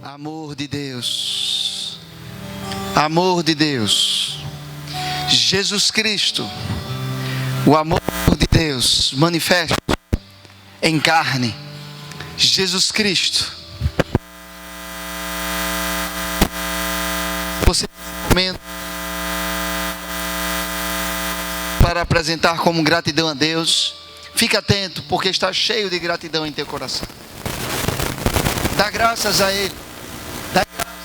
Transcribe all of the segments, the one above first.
Amor de Deus, amor de Deus, Jesus Cristo, o amor de Deus manifesto em carne, Jesus Cristo. Você tem um momento para apresentar como gratidão a Deus. Fique atento, porque está cheio de gratidão em teu coração. Dá graças a Ele. Dá graças.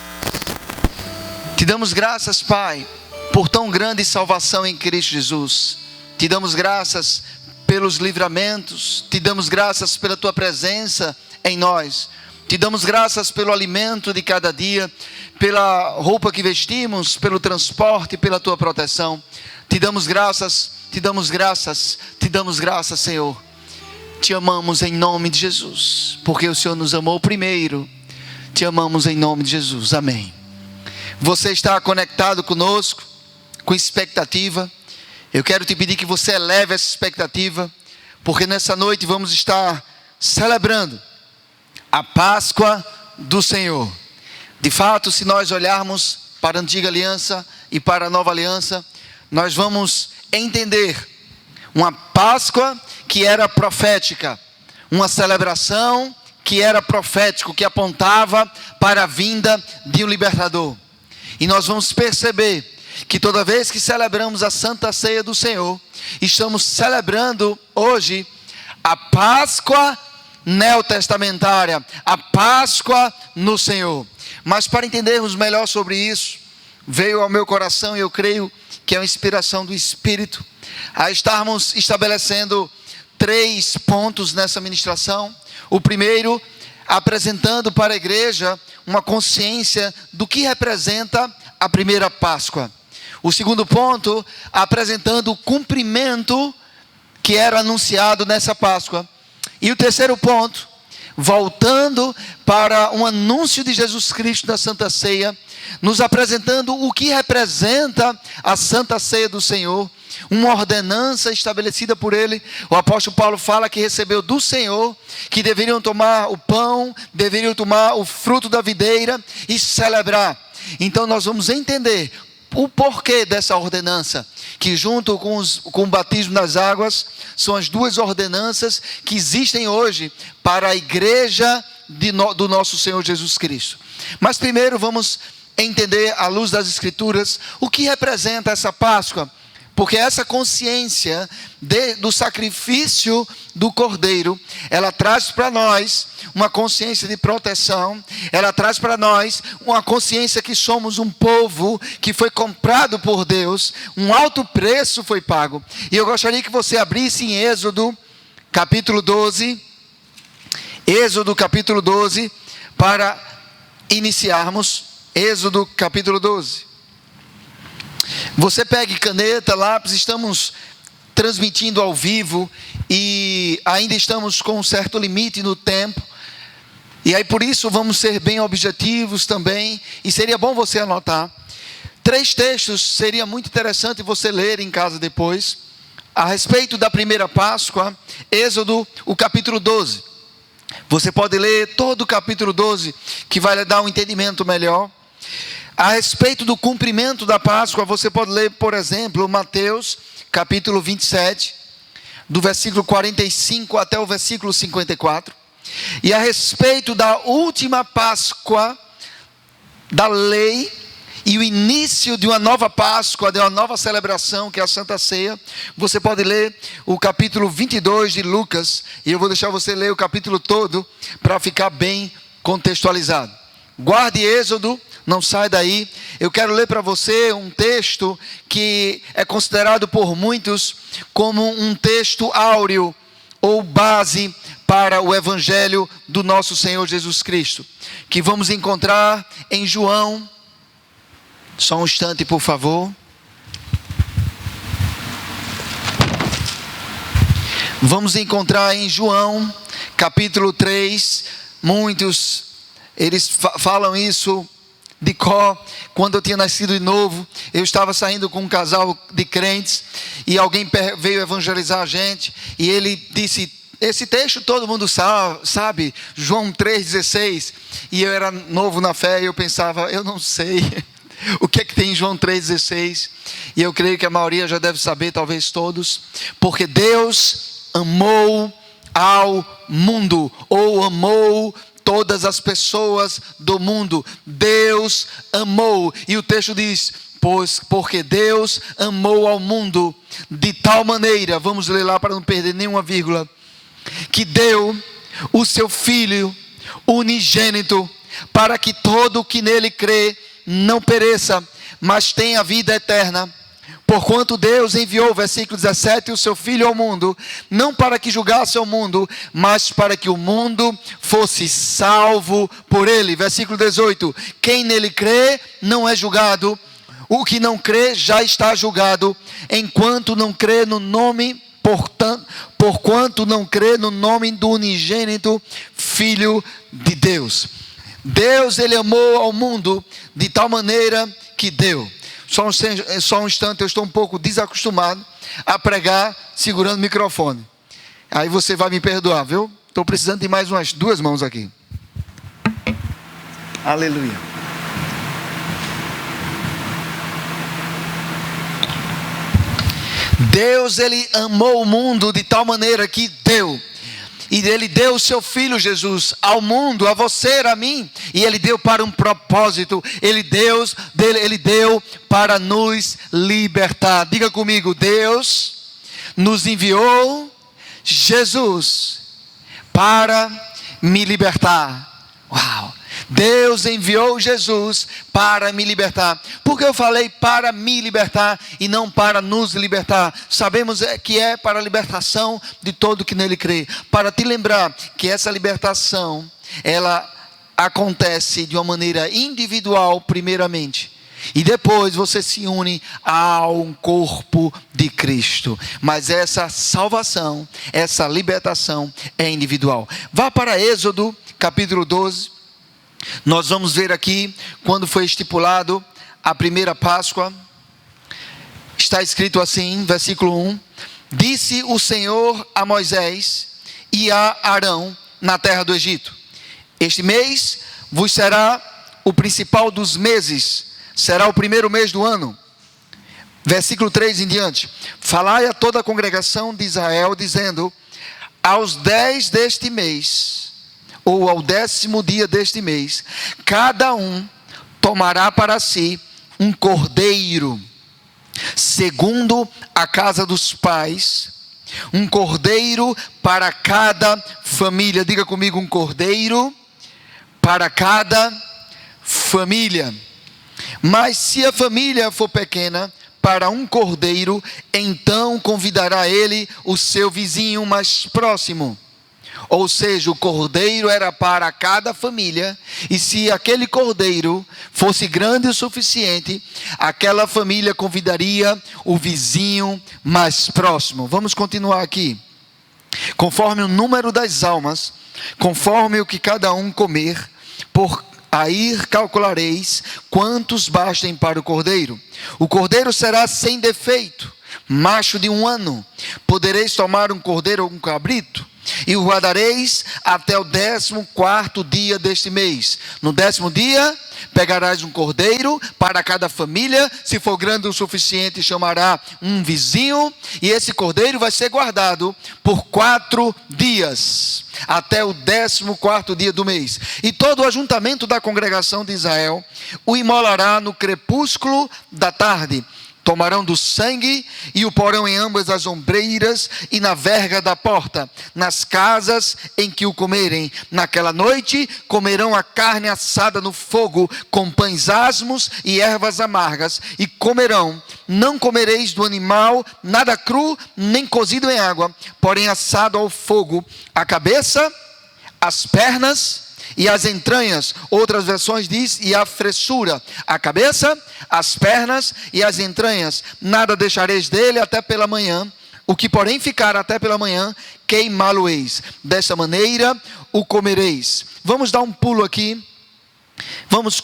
Te damos graças, Pai, por tão grande salvação em Cristo Jesus. Te damos graças pelos livramentos. Te damos graças pela Tua presença em nós. Te damos graças pelo alimento de cada dia, pela roupa que vestimos, pelo transporte, pela Tua proteção. Te damos graças, te damos graças, te damos graças, Senhor. Te amamos em nome de Jesus, porque o Senhor nos amou primeiro. Te amamos em nome de Jesus, amém. Você está conectado conosco, com expectativa. Eu quero te pedir que você eleve essa expectativa, porque nessa noite vamos estar celebrando a Páscoa do Senhor. De fato, se nós olharmos para a antiga aliança e para a nova aliança, nós vamos entender uma Páscoa que era profética, uma celebração que era profético, que apontava para a vinda de um libertador. E nós vamos perceber que toda vez que celebramos a Santa Ceia do Senhor, estamos celebrando hoje a Páscoa neotestamentária, a Páscoa no Senhor. Mas para entendermos melhor sobre isso, veio ao meu coração, e eu creio que é uma inspiração do Espírito, a estarmos estabelecendo 3 pontos nessa ministração. O primeiro, apresentando para a igreja uma consciência do que representa a primeira Páscoa. O segundo ponto, apresentando o cumprimento que era anunciado nessa Páscoa. E o terceiro ponto, voltando para um anúncio de Jesus Cristo na Santa Ceia, nos apresentando o que representa a Santa Ceia do Senhor, uma ordenança estabelecida por Ele. O apóstolo Paulo fala que recebeu do Senhor, que deveriam tomar o pão, deveriam tomar o fruto da videira e celebrar. Então nós vamos entender o porquê dessa ordenança, que junto com o batismo nas águas, são as 2 ordenanças que existem hoje para a igreja do nosso Senhor Jesus Cristo. Mas primeiro vamos entender, à luz das Escrituras, o que representa essa Páscoa. Porque essa consciência do sacrifício do Cordeiro, ela traz para nós uma consciência de proteção, ela traz para nós uma consciência que somos um povo que foi comprado por Deus, um alto preço foi pago. E eu gostaria que você abrisse em Êxodo capítulo 12, Êxodo capítulo 12, para iniciarmos. Êxodo capítulo 12. Você pegue caneta, lápis, estamos transmitindo ao vivo e ainda estamos com um certo limite no tempo. E aí por isso vamos ser bem objetivos também, e seria bom você anotar. 3 textos seria muito interessante você ler em casa depois, a respeito da primeira Páscoa. Êxodo, o capítulo 12. Você pode ler todo o capítulo 12, que vai lhe dar um entendimento melhor. A respeito do cumprimento da Páscoa, você pode ler, por exemplo, Mateus, capítulo 27, do versículo 45 até o versículo 54. E a respeito da última Páscoa, da lei, e o início de uma nova Páscoa, de uma nova celebração, que é a Santa Ceia, você pode ler o capítulo 22 de Lucas, e eu vou deixar você ler o capítulo todo, para ficar bem contextualizado. Guarde Êxodo, não sai daí. Eu quero ler para você um texto que é considerado por muitos como um texto áureo ou base para o Evangelho do nosso Senhor Jesus Cristo, que vamos encontrar em João. Só um instante, por favor. Vamos encontrar em João capítulo 3. Muitos eles falam isso de cor. Quando eu tinha nascido de novo, eu estava saindo com um casal de crentes, e alguém veio evangelizar a gente, e ele disse: esse texto todo mundo sabe, João 3,16. E eu era novo na fé e eu pensava, eu não sei o que é que tem em João 3,16. E eu creio que a maioria já deve saber, talvez todos. Porque Deus amou ao mundo, ou amou todas as pessoas do mundo. Deus amou. E o texto diz, porque Deus amou ao mundo de tal maneira, vamos ler lá para não perder nenhuma vírgula, que deu o seu Filho unigênito, para que todo o que nele crê não pereça, mas tenha vida eterna. Porquanto Deus enviou, versículo 17, o seu Filho ao mundo, não para que julgasse o mundo, mas para que o mundo fosse salvo por ele. Versículo 18, quem nele crê não é julgado, o que não crê já está julgado, enquanto não crê no nome, porquanto não crê no nome do unigênito Filho de Deus. Deus, ele amou ao mundo de tal maneira que deu. Só um instante, eu estou um pouco desacostumado a pregar segurando o microfone. Aí você vai me perdoar, viu? Estou precisando de mais umas 2 mãos aqui. Aleluia. Deus, ele amou o mundo de tal maneira que deu. E ele deu o seu Filho Jesus ao mundo, a você, a mim. E ele deu para um propósito. Ele deu para nos libertar. Diga comigo, Deus nos enviou Jesus para me libertar. Uau! Deus enviou Jesus para me libertar. Por que eu falei para me libertar e não para nos libertar? Sabemos que é para a libertação de todo que nele crê. Para te lembrar que essa libertação, ela acontece de uma maneira individual primeiramente. E depois você se une ao corpo de Cristo. Mas essa salvação, essa libertação é individual. Vá para Êxodo capítulo 12. Nós vamos ver aqui quando foi estipulado a primeira Páscoa. Está escrito assim, versículo 1: disse o Senhor a Moisés e a Arão na terra do Egito: este mês vos será o principal dos meses, será o primeiro mês do ano. Versículo 3 em diante: falai a toda a congregação de Israel, dizendo: aos 10 deste mês, ou ao 10º dia deste mês, cada um tomará para si um cordeiro, segundo a casa dos pais, um cordeiro para cada família. Diga comigo, um cordeiro para cada família. Mas se a família for pequena, para um cordeiro, então convidará ele o seu vizinho mais próximo. Ou seja, o cordeiro era para cada família, e se aquele cordeiro fosse grande o suficiente, aquela família convidaria o vizinho mais próximo. Vamos continuar aqui. Conforme o número das almas, conforme o que cada um comer, por aí calculareis quantos bastem para o cordeiro. O cordeiro será sem defeito, macho de 1 ano. Podereis tomar um cordeiro ou um cabrito, e o guardareis até o 14º dia deste mês. No 10º dia, pegarás um cordeiro para cada família. Se for grande o suficiente, chamará um vizinho. E esse cordeiro vai ser guardado por 4 dias, até o 14º dia do mês. E todo o ajuntamento da congregação de Israel o imolará no crepúsculo da tarde. Tomarão do sangue e o porão em ambas as ombreiras e na verga da porta, nas casas em que o comerem. Naquela noite comerão a carne assada no fogo, com pães asmos e ervas amargas. E comerão, não comereis do animal nada cru, nem cozido em água, porém assado ao fogo, a cabeça, as pernas e as entranhas. Outras versões diz, e a fressura, a cabeça, as pernas e as entranhas. Nada deixareis dele até pela manhã. O que porém ficar até pela manhã, queimá-lo-eis. Desta maneira o comereis. Vamos dar um pulo aqui. Vamos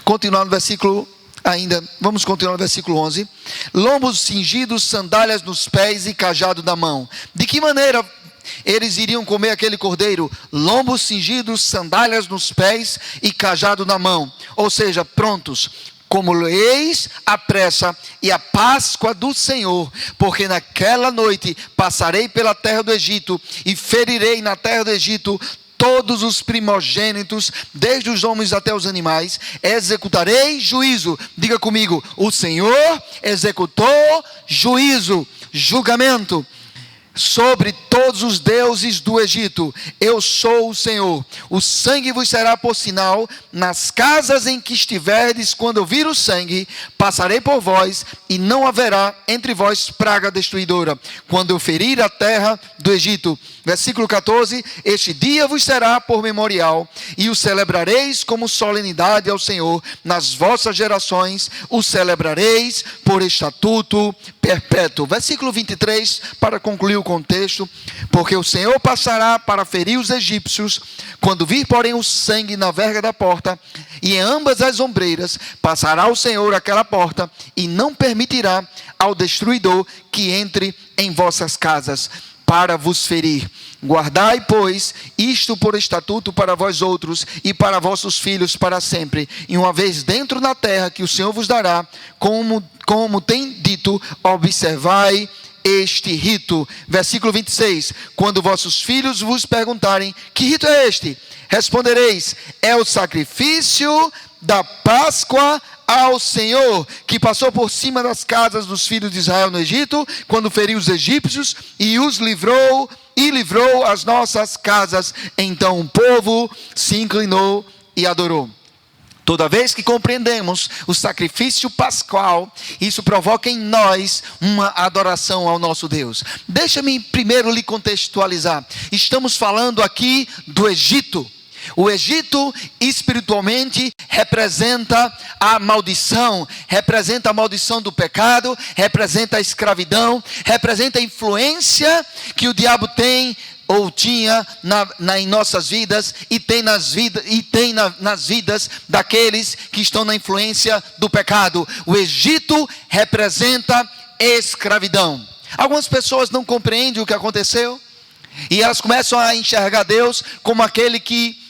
continuar no versículo Vamos continuar no versículo 11. Lombos cingidos, sandálias nos pés e cajado na mão. De que maneira eles iriam comer aquele cordeiro, lombos cingidos, sandálias nos pés e cajado na mão. Ou seja, prontos, como eis a pressa e a Páscoa do Senhor, porque naquela noite passarei pela terra do Egito e ferirei na terra do Egito todos os primogênitos, desde os homens até os animais, executarei juízo. Diga comigo, o Senhor executou juízo, julgamento sobre todos os deuses do Egito. Eu sou o Senhor. O sangue vos será por sinal nas casas em que estiverdes. Quando eu vir o sangue, passarei por vós, e não haverá entre vós praga destruidora, quando eu ferir a terra do Egito. Versículo 14, este dia vos será por memorial, e o celebrareis como solenidade ao Senhor. Nas vossas gerações o celebrareis por estatuto perpétuo. Versículo 23, para concluir o contexto: porque o Senhor passará para ferir os egípcios, quando vir porém o sangue na verga da porta, e em ambas as ombreiras, passará o Senhor aquela porta, e não permitirá ao destruidor que entre em vossas casas, para vos ferir. Guardai, pois, isto por estatuto para vós outros e para vossos filhos para sempre. E uma vez dentro na terra que o Senhor vos dará, como tem dito, observai este rito. Versículo 26. Quando vossos filhos vos perguntarem, que rito é este? Respondereis, é o sacrifício da Páscoa ao Senhor, que passou por cima das casas dos filhos de Israel no Egito, quando feriu os egípcios e os livrou as nossas casas. Então o povo se inclinou e adorou. Toda vez que compreendemos o sacrifício pascual, isso provoca em nós uma adoração ao nosso Deus. Deixa-me primeiro lhe contextualizar. Estamos falando aqui do Egito. O Egito, espiritualmente, representa a maldição do pecado, representa a escravidão, representa a influência que o diabo tem ou tinha em nossas vidas e tem nas vidas daqueles que estão na influência do pecado. O Egito representa escravidão. Algumas pessoas não compreendem o que aconteceu e elas começam a enxergar Deus como aquele que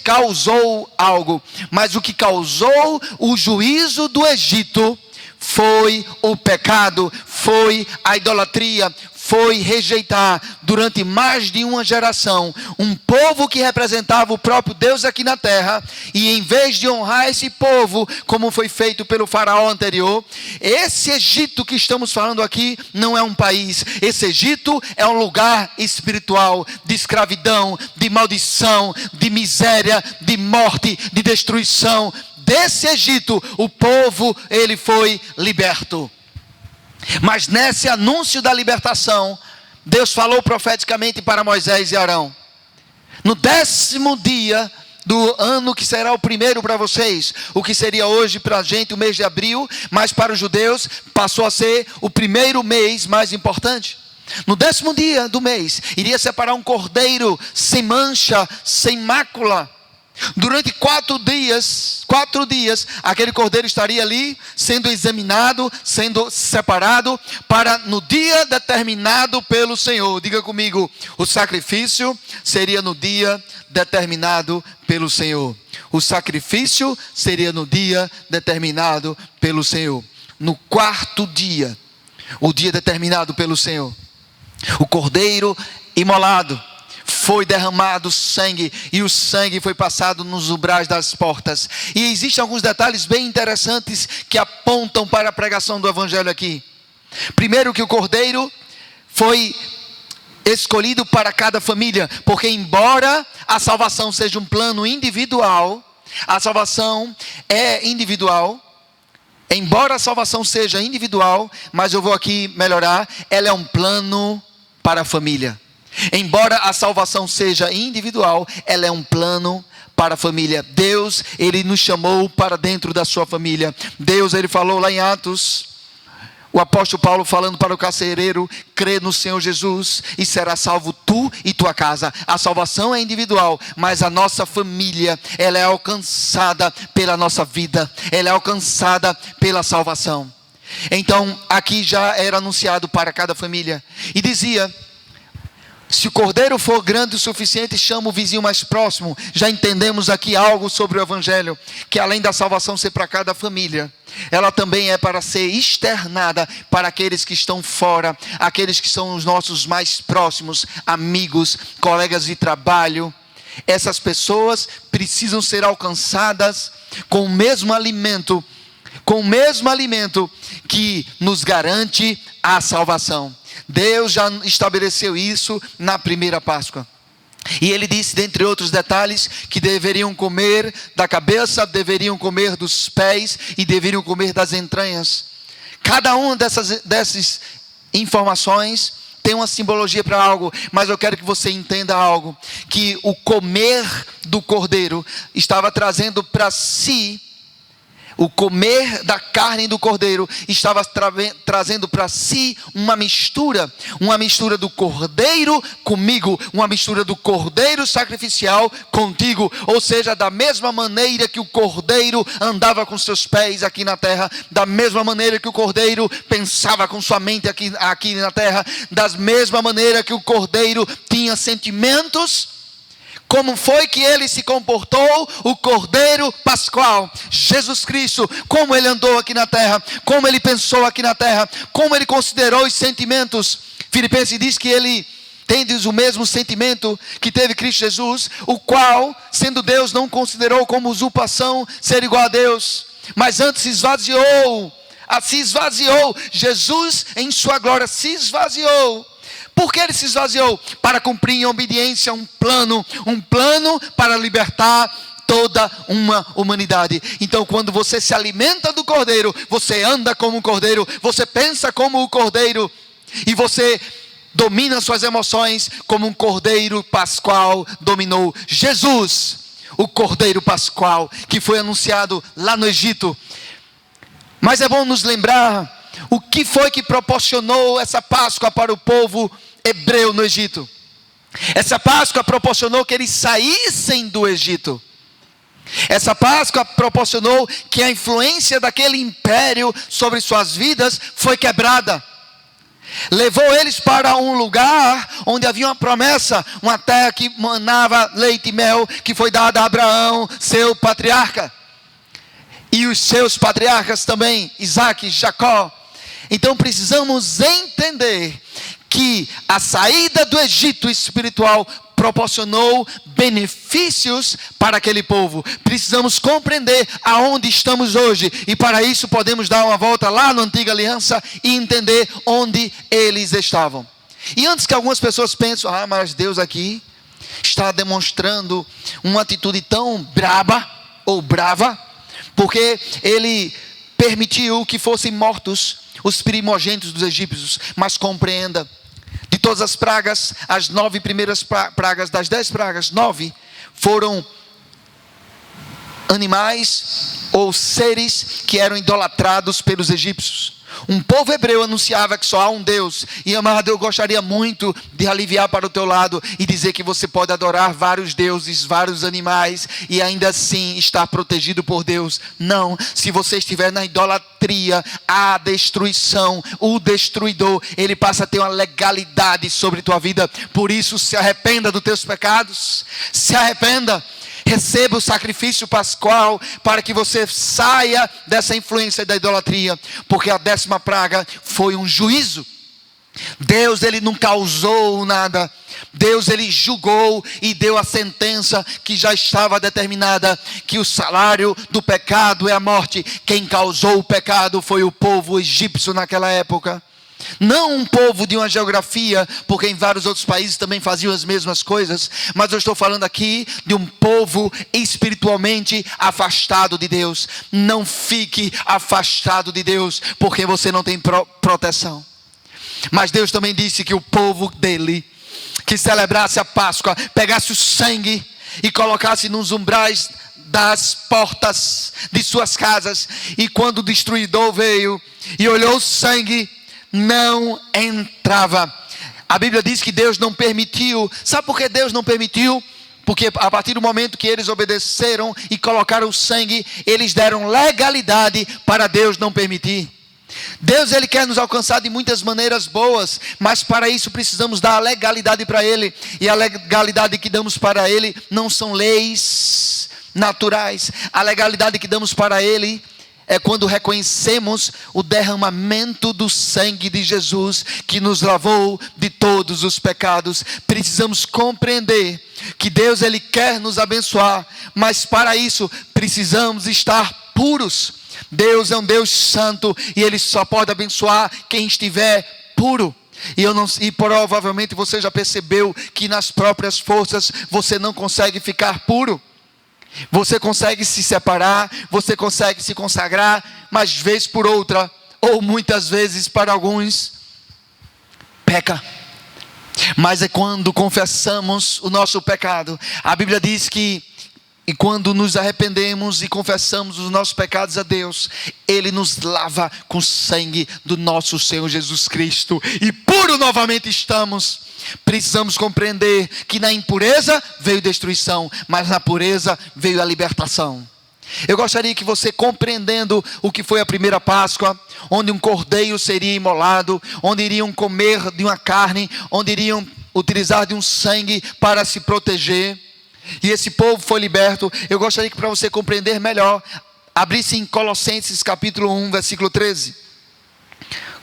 causou algo, mas o que causou o juízo do Egito foi o pecado, foi a idolatria, foi rejeitar durante mais de uma geração um povo que representava o próprio Deus aqui na terra, e em vez de honrar esse povo, como foi feito pelo faraó anterior, esse Egito que estamos falando aqui não é um país, esse Egito é um lugar espiritual, de escravidão, de maldição, de miséria, de morte, de destruição. Desse Egito, o povo, ele foi liberto. Mas nesse anúncio da libertação, Deus falou profeticamente para Moisés e Arão: no 10º dia do ano, que será o primeiro para vocês, o que seria hoje para a gente o mês de abril, mas para os judeus passou a ser o primeiro mês mais importante. No 10º dia do mês, iria separar um cordeiro sem mancha, sem mácula. Durante 4 dias, aquele cordeiro estaria ali, sendo examinado, sendo separado, para no dia determinado pelo Senhor. Diga comigo, o sacrifício seria no dia determinado pelo Senhor. O sacrifício seria no dia determinado pelo Senhor. No 4º dia, o dia determinado pelo Senhor, o cordeiro imolado, foi derramado sangue, e o sangue foi passado nos umbrais das portas. E existem alguns detalhes bem interessantes que apontam para a pregação do evangelho aqui. Primeiro, que o cordeiro foi escolhido para cada família, porque embora a salvação seja um plano individual, a salvação é individual. Embora a salvação seja individual, mas eu vou aqui melhorar, ela é um plano para a família. Embora a salvação seja individual, ela é um plano para a família. Deus, Ele nos chamou para dentro da sua família. Deus, Ele falou lá em Atos, o apóstolo Paulo falando para o carcereiro: crê no Senhor Jesus e será salvo tu e tua casa. A salvação é individual, mas a nossa família, ela é alcançada pela nossa vida, ela é alcançada pela salvação. Então aqui já era anunciado para cada família, e dizia: Se o cordeiro for grande o suficiente, chama o vizinho mais próximo. Já entendemos aqui algo sobre o evangelho, que além da salvação ser para cada família, ela também é para ser externada para aqueles que estão fora, aqueles que são os nossos mais próximos, amigos, colegas de trabalho. Essas pessoas precisam ser alcançadas com o mesmo alimento que nos garante a salvação. Deus já estabeleceu isso na primeira Páscoa. E ele disse, dentre outros detalhes, que deveriam comer da cabeça, deveriam comer dos pés e deveriam comer das entranhas. Cada uma dessas informações tem uma simbologia para algo, mas eu quero que você entenda algo, que o comer do cordeiro estava trazendo para si, o comer da carne do cordeiro estava trazendo para si uma mistura do cordeiro comigo, uma mistura do cordeiro sacrificial contigo, ou seja, da mesma maneira que o cordeiro andava com seus pés aqui na terra, da mesma maneira que o cordeiro pensava com sua mente aqui na terra, da mesma maneira que o cordeiro tinha sentimentos. Como foi que ele se comportou, o Cordeiro Pascual, Jesus Cristo, como ele andou aqui na terra, como ele pensou aqui na terra, como ele considerou os sentimentos. Filipenses diz que ele tem o mesmo sentimento que teve Cristo Jesus, o qual, sendo Deus, não considerou como usurpação ser igual a Deus, mas antes se esvaziou. Jesus em sua glória se esvaziou. Por que ele se esvaziou? Para cumprir em obediência um plano para libertar toda uma humanidade. Então, quando você se alimenta do cordeiro, você anda como um cordeiro, você pensa como o cordeiro, e você domina suas emoções como um cordeiro pascual dominou. Jesus, o cordeiro pascual, que foi anunciado lá no Egito. Mas é bom nos lembrar o que foi que proporcionou essa Páscoa para o povo hebreu no Egito. Essa Páscoa proporcionou que eles saíssem do Egito. Essa Páscoa proporcionou que a influência daquele império sobre suas vidas foi quebrada. Levou eles para um lugar onde havia uma promessa, uma terra que manava leite e mel, que foi dada a Abraão, seu patriarca, e os seus patriarcas também, Isaac e Jacó. Então precisamos entender que a saída do Egito espiritual proporcionou benefícios para aquele povo. Precisamos compreender aonde estamos hoje, e para isso podemos dar uma volta lá na antiga aliança e entender onde eles estavam. E antes que algumas pessoas pensem, mas Deus aqui está demonstrando uma atitude tão braba ou brava, porque ele permitiu que fossem mortos os primogênitos dos egípcios. Mas compreenda, de todas as pragas, as 9 primeiras pragas, das 10 pragas, 9 foram animais ou seres que eram idolatrados pelos egípcios. Um povo hebreu anunciava que só há um Deus. E amado, eu gostaria muito de aliviar para o teu lado e dizer que você pode adorar vários deuses, vários animais, e ainda assim estar protegido por Deus. Não, se você estiver na idolatria, a destruição, o destruidor, ele passa a ter uma legalidade sobre tua vida. Por isso, se arrependa dos teus pecados, se arrependa. Receba o sacrifício pascual para que você saia dessa influência da idolatria, porque a 10ª praga foi um juízo. Deus, ele não causou nada. Deus, ele julgou e deu a sentença que já estava determinada, que o salário do pecado é a morte. Quem causou o pecado foi o povo egípcio naquela época. Não um povo de uma geografia, porque em vários outros países também faziam as mesmas coisas, mas eu estou falando aqui de um povo espiritualmente afastado de Deus. Não fique afastado de Deus, porque você não tem proteção. Mas Deus também disse que o povo dele, que celebrasse a Páscoa, pegasse o sangue e colocasse nos umbrais das portas de suas casas, e quando o destruidor veio e olhou o sangue, não entrava. A Bíblia diz que Deus não permitiu. Sabe por que Deus não permitiu? Porque a partir do momento que eles obedeceram e colocaram o sangue, eles deram legalidade para Deus não permitir. Deus, Ele quer nos alcançar de muitas maneiras boas, mas para isso precisamos dar a legalidade para Ele, e a legalidade que damos para Ele não são leis naturais. A legalidade que damos para Ele é quando reconhecemos o derramamento do sangue de Jesus, que nos lavou de todos os pecados. Precisamos compreender que Deus, Ele quer nos abençoar, mas para isso precisamos estar puros. Deus é um Deus santo, e Ele só pode abençoar quem estiver puro. E provavelmente você já percebeu que nas próprias forças você não consegue ficar puro. Você consegue se separar, você consegue se consagrar, mas vez por outra, ou muitas vezes para alguns, peca. Mas é quando confessamos o nosso pecado. A Bíblia diz que e quando nos arrependemos e confessamos os nossos pecados a Deus, Ele nos lava com o sangue do nosso Senhor Jesus Cristo, e puro novamente estamos. Precisamos compreender que na impureza veio destruição, mas na pureza veio a libertação. Eu gostaria que você, compreendendo o que foi a primeira Páscoa, onde um cordeiro seria imolado, onde iriam comer de uma carne, onde iriam utilizar de um sangue para se proteger, e esse povo foi liberto. Eu gostaria que, para você compreender melhor, abrisse em Colossenses capítulo 1, versículo 13.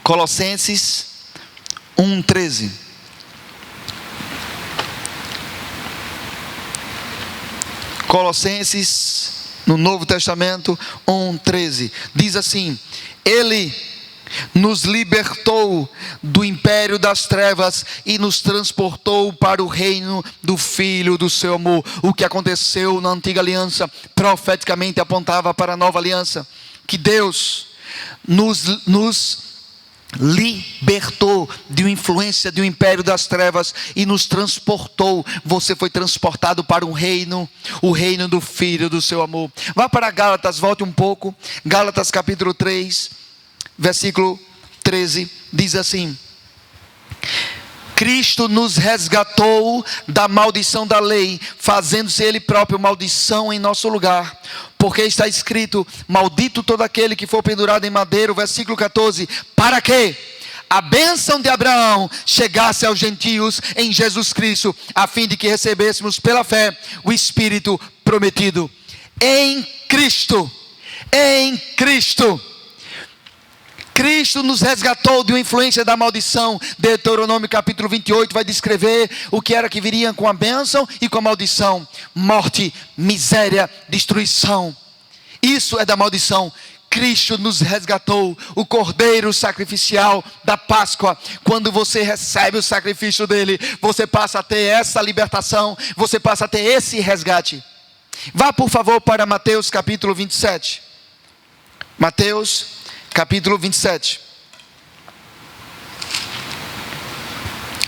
Colossenses 1, 13. Colossenses, no Novo Testamento, 1, 13. Diz assim: Ele nos libertou do império das trevas e nos transportou para o reino do Filho do seu amor. O que aconteceu na antiga aliança profeticamente apontava para a nova aliança, que Deus nos libertou de uma influência de um império das trevas e nos transportou. Você foi transportado para um reino, o reino do Filho do seu amor. Vá para Gálatas, volte um pouco. Gálatas capítulo 3, versículo 13, diz assim: Cristo nos resgatou da maldição da lei, fazendo-se Ele próprio maldição em nosso lugar. Porque está escrito: maldito todo aquele que for pendurado em madeiro. Versículo 14, para que a bênção de Abraão chegasse aos gentios em Jesus Cristo, a fim de que recebêssemos pela fé o Espírito prometido. Em Cristo, Cristo nos resgatou de uma influência da maldição. Deuteronômio capítulo 28 vai descrever o que era que viria com a bênção e com a maldição: morte, miséria, destruição. Isso é da maldição. Cristo nos resgatou, o cordeiro sacrificial da Páscoa. Quando você recebe o sacrifício dele, você passa a ter essa libertação, você passa a ter esse resgate. Vá por favor para Mateus capítulo 27. Mateus capítulo 27,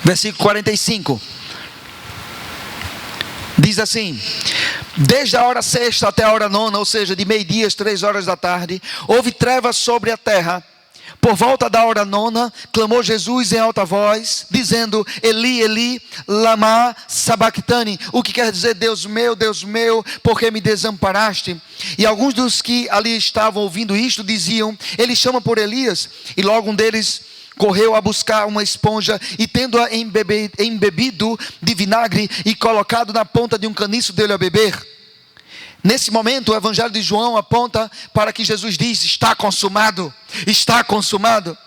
versículo 45, diz assim: desde a hora sexta até a hora nona, ou seja, de meio-dia às 3 horas da tarde, houve trevas sobre a terra. Por volta da hora nona, clamou Jesus em alta voz, dizendo: Eli, Eli, lama sabactani. O que quer dizer: Deus meu, por que me desamparaste? E alguns dos que ali estavam ouvindo isto diziam: Ele chama por Elias. E logo um deles correu a buscar uma esponja, e tendo-a embebido de vinagre e colocado na ponta de um caniço, deu-lhe a beber. Nesse momento o Evangelho de João aponta para que Jesus diz: está consumado, está consumado.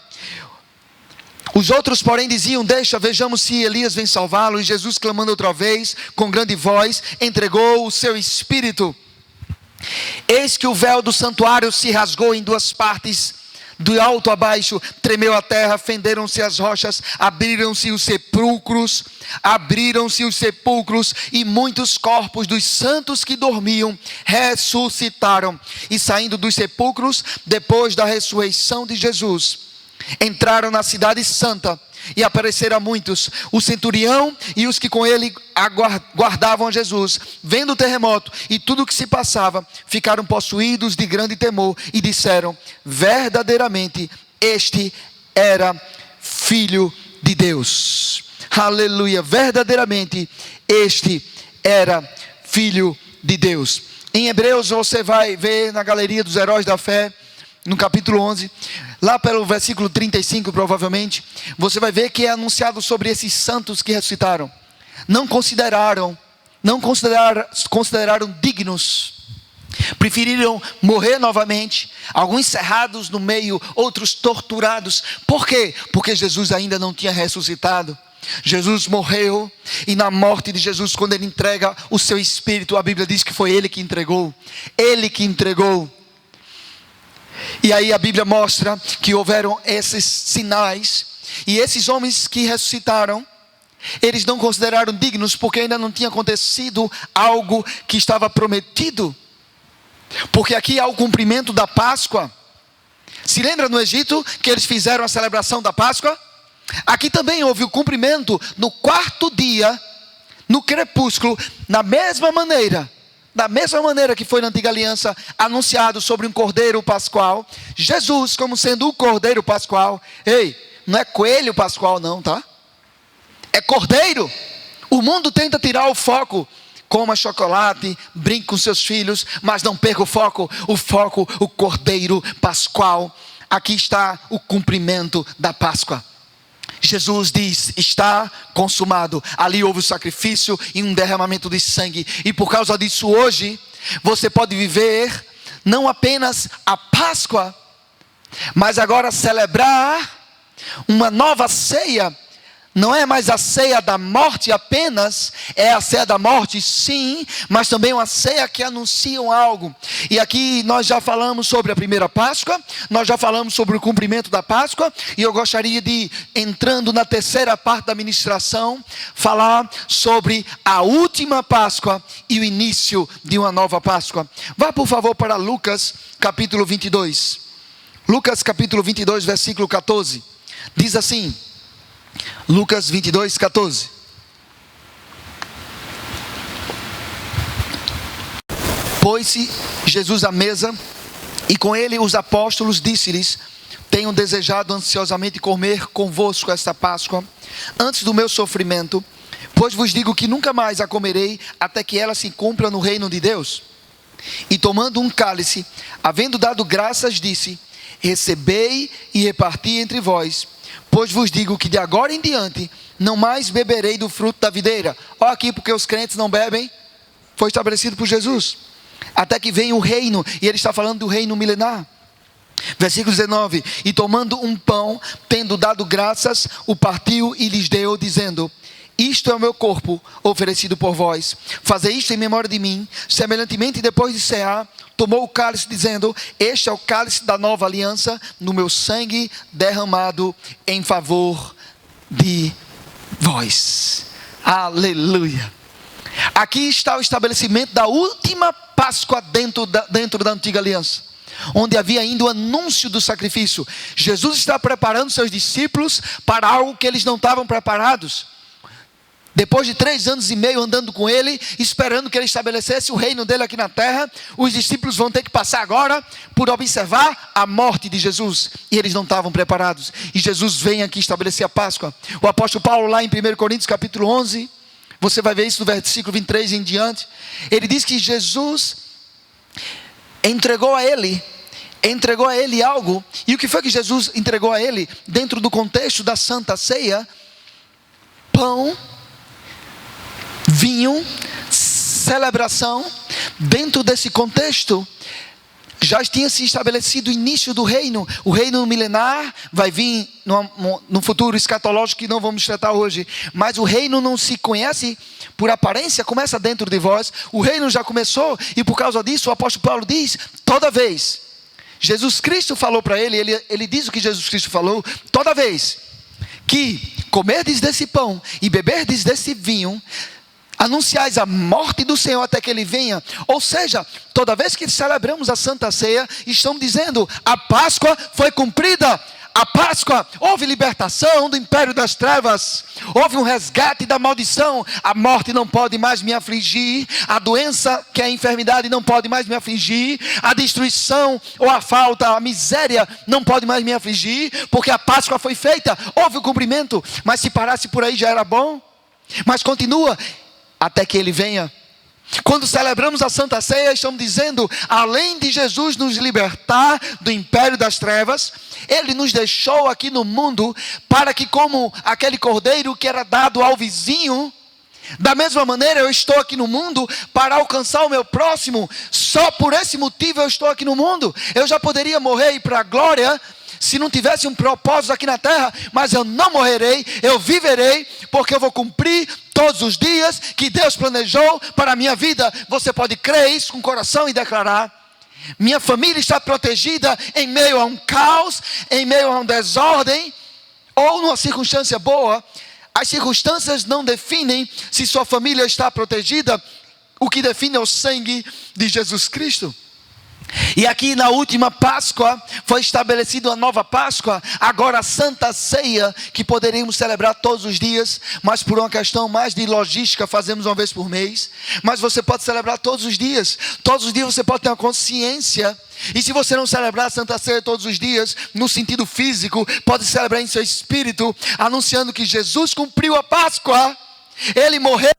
Os outros porém diziam: vejamos se Elias vem salvá-lo. E Jesus, clamando outra vez com grande voz, entregou o seu espírito. Eis que o véu do santuário se rasgou em 2 partes, do alto a baixo, tremeu a terra, fenderam-se as rochas, abriram-se os sepulcros, e muitos corpos dos santos que dormiam ressuscitaram. E saindo dos sepulcros, depois da ressurreição de Jesus, entraram na cidade santa, e apareceram a muitos. O centurião e os que com ele guardavam a Jesus, vendo o terremoto e tudo o que se passava, ficaram possuídos de grande temor, e disseram: verdadeiramente este era Filho de Deus. Aleluia, verdadeiramente este era Filho de Deus. Em Hebreus você vai ver na galeria dos heróis da fé, no capítulo 11, lá pelo versículo 35 provavelmente, você vai ver que é anunciado sobre esses santos que ressuscitaram. Não consideraram dignos, preferiram morrer novamente, alguns cerrados no meio, outros torturados. Por quê? Porque Jesus ainda não tinha ressuscitado. Jesus morreu, e na morte de Jesus, quando ele entrega o seu espírito, a Bíblia diz que foi ele que entregou. E aí a Bíblia mostra que houveram esses sinais, e esses homens que ressuscitaram, eles não consideraram dignos, porque ainda não tinha acontecido algo que estava prometido. Porque aqui há o cumprimento da Páscoa. Se lembra no Egito que eles fizeram a celebração da Páscoa? Aqui também houve o cumprimento no quarto dia, no crepúsculo, da mesma maneira que foi na antiga aliança, anunciado sobre um cordeiro pascual. Jesus como sendo o cordeiro pascual. Ei, não é coelho pascual não, tá? É cordeiro. O mundo tenta tirar o foco. Coma chocolate, brinque com seus filhos, mas não perca o foco, o cordeiro pascual. Aqui está o cumprimento da Páscoa. Jesus diz, está consumado. Ali houve o sacrifício e um derramamento de sangue. E por causa disso hoje, você pode viver não apenas a Páscoa, mas agora celebrar uma nova ceia. Não é mais a ceia da morte apenas, é a ceia da morte sim, mas também uma ceia que anuncia algo. E aqui nós já falamos sobre a primeira Páscoa, nós já falamos sobre o cumprimento da Páscoa, e eu gostaria de, entrando na terceira parte da ministração, falar sobre a última Páscoa e o início de uma nova Páscoa. Vá por favor para Lucas capítulo 22. Lucas capítulo 22, versículo 14. Diz assim, Lucas 22, 14. Pôs-se Jesus à mesa, e com ele os apóstolos, disse-lhes: tenho desejado ansiosamente comer convosco esta Páscoa, antes do meu sofrimento, pois vos digo que nunca mais a comerei, até que ela se cumpra no reino de Deus. E tomando um cálice, havendo dado graças, disse: recebei e reparti entre vós, pois vos digo que de agora em diante não mais beberei do fruto da videira. Olha aqui, porque os crentes não bebem, foi estabelecido por Jesus, até que venha o reino, e ele está falando do reino milenar. Versículo 19, e tomando um pão, tendo dado graças, o partiu e lhes deu, dizendo: isto é o meu corpo oferecido por vós, fazei isto em memória de mim. Semelhantemente, depois de cear, tomou o cálice, dizendo: este é o cálice da nova aliança, no meu sangue derramado em favor de vós. Aleluia. Aqui está o estabelecimento da última Páscoa dentro da antiga aliança, onde havia ainda o anúncio do sacrifício. Jesus está preparando seus discípulos para algo que eles não estavam preparados. Depois de 3 anos e meio andando com ele, esperando que ele estabelecesse o reino dele aqui na terra, os discípulos vão ter que passar agora por observar a morte de Jesus, e eles não estavam preparados, e Jesus vem aqui estabelecer a Páscoa. O apóstolo Paulo, lá em 1 Coríntios capítulo 11, você vai ver isso no versículo 23 em diante, ele diz que Jesus entregou a ele algo. E o que foi que Jesus entregou a ele? Dentro do contexto da Santa Ceia: pão, vinho, celebração. Dentro desse contexto, já tinha se estabelecido o início do reino. O reino milenar vai vir no futuro escatológico que não vamos tratar hoje. Mas o reino não se conhece por aparência, começa dentro de vós. O reino já começou, e por causa disso o apóstolo Paulo diz: toda vez Jesus Cristo falou para ele diz o que Jesus Cristo falou: toda vez que comerdes desse pão e beberdes desse vinho, anunciais a morte do Senhor até que Ele venha. Ou seja, toda vez que celebramos a Santa Ceia, estamos dizendo: a Páscoa foi cumprida. A Páscoa, houve libertação do império das trevas, houve um resgate da maldição. A morte não pode mais me afligir, a doença, que é a enfermidade, não pode mais me afligir, a destruição ou a falta, a miséria não pode mais me afligir, porque a Páscoa foi feita, houve o cumprimento. Mas se parasse por aí já era bom. Mas continua: até que Ele venha. Quando celebramos a Santa Ceia, estamos dizendo, além de Jesus nos libertar do império das trevas, Ele nos deixou aqui no mundo para que, como aquele cordeiro que era dado ao vizinho, da mesma maneira eu estou aqui no mundo para alcançar o meu próximo. Só por esse motivo eu estou aqui no mundo. Eu já poderia morrer e ir para a glória se não tivesse um propósito aqui na terra, mas eu não morrerei, eu viverei, porque eu vou cumprir todos os dias que Deus planejou para a minha vida. Você pode crer isso com o coração e declarar: minha família está protegida em meio a um caos, em meio a uma desordem, ou numa circunstância boa. As circunstâncias não definem se sua família está protegida. O que define é o sangue de Jesus Cristo. E aqui na última Páscoa foi estabelecida uma nova Páscoa, agora a Santa Ceia, que poderíamos celebrar todos os dias, mas por uma questão mais de logística fazemos uma vez por mês. Mas você pode celebrar todos os dias você pode ter uma consciência. E se você não celebrar a Santa Ceia todos os dias, no sentido físico, pode celebrar em seu espírito, anunciando que Jesus cumpriu a Páscoa, Ele morreu.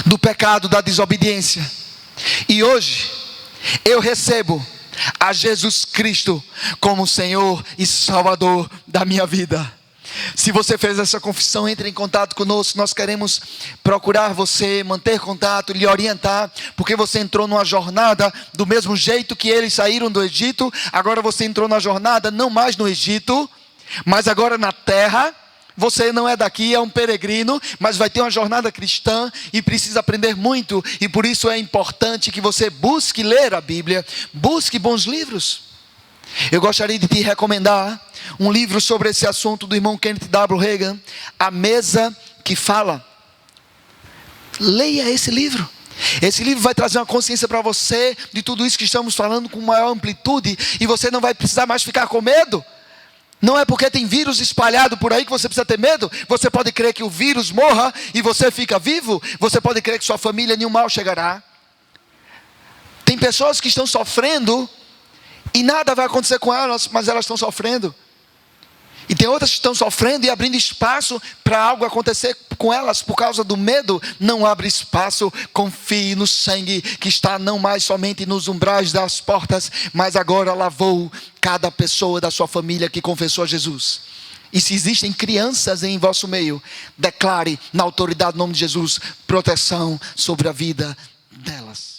Do pecado, da desobediência. E hoje eu recebo a Jesus Cristo como Senhor e Salvador da minha vida. Se você fez essa confissão, entre em contato conosco. Nós queremos procurar você, manter contato, lhe orientar, porque você entrou numa jornada do mesmo jeito que eles saíram do Egito. Agora você entrou na jornada não mais no Egito, mas agora na terra. Você não é daqui, é um peregrino, mas vai ter uma jornada cristã e precisa aprender muito. E por isso é importante que você busque ler a Bíblia, busque bons livros. Eu gostaria de te recomendar um livro sobre esse assunto do irmão Kenneth W. Hagin, A Mesa que Fala. Leia esse livro. Esse livro vai trazer uma consciência para você de tudo isso que estamos falando com maior amplitude, e você não vai precisar mais ficar com medo. Não é porque tem vírus espalhado por aí que você precisa ter medo. Você pode crer que o vírus morra e você fica vivo. Você pode crer que sua família nenhum mal chegará. Tem pessoas que estão sofrendo e nada vai acontecer com elas, mas elas estão sofrendo. E tem outras que estão sofrendo e abrindo espaço para algo acontecer com elas por causa do medo. Não abre espaço, confie no sangue que está não mais somente nos umbrais das portas, mas agora lavou cada pessoa da sua família que confessou a Jesus. E se existem crianças em vosso meio, declare na autoridade do nome de Jesus proteção sobre a vida delas.